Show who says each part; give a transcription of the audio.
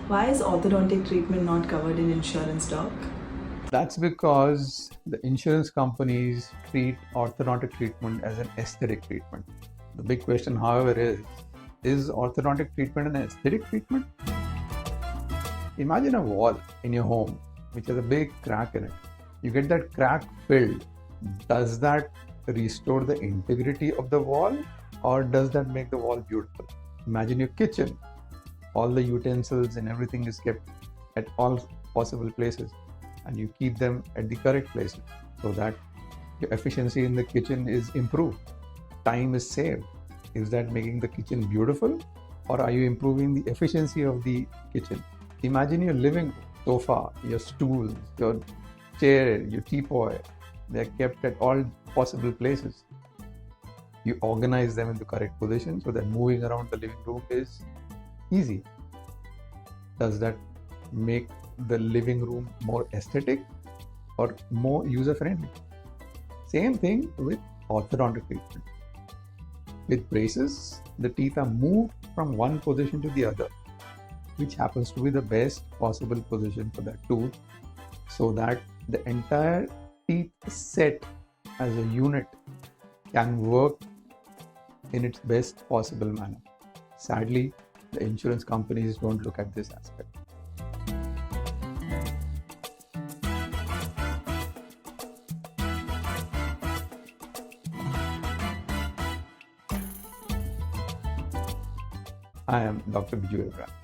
Speaker 1: Why is orthodontic treatment not covered in insurance, doc?
Speaker 2: That's because the insurance companies treat orthodontic treatment as an aesthetic treatment. The big question, however, is orthodontic treatment an aesthetic treatment? Imagine a wall in your home which has a big crack in it. You get that crack filled. Does that restore the integrity of the wall, or does that make the wall beautiful? Imagine your kitchen. All the utensils and everything is kept at all possible places, and you keep them at the correct places so that your efficiency in the kitchen is improved. Time is saved. Is that making the kitchen beautiful, or are you improving the efficiency of the kitchen? Imagine your living room, sofa, your stools, your chair, your teapot. They're kept at all possible places. You organize them in the correct position so that moving around the living room is easy. Does that make the living room more aesthetic or more user-friendly? Same thing with orthodontic treatment. With braces, the teeth are moved from one position to the other, which happens to be the best possible position for that tooth, so that the entire teeth set as a unit can work in its best possible manner. Sadly, the insurance companies don't look at this aspect. I am Dr. Biju Abraham.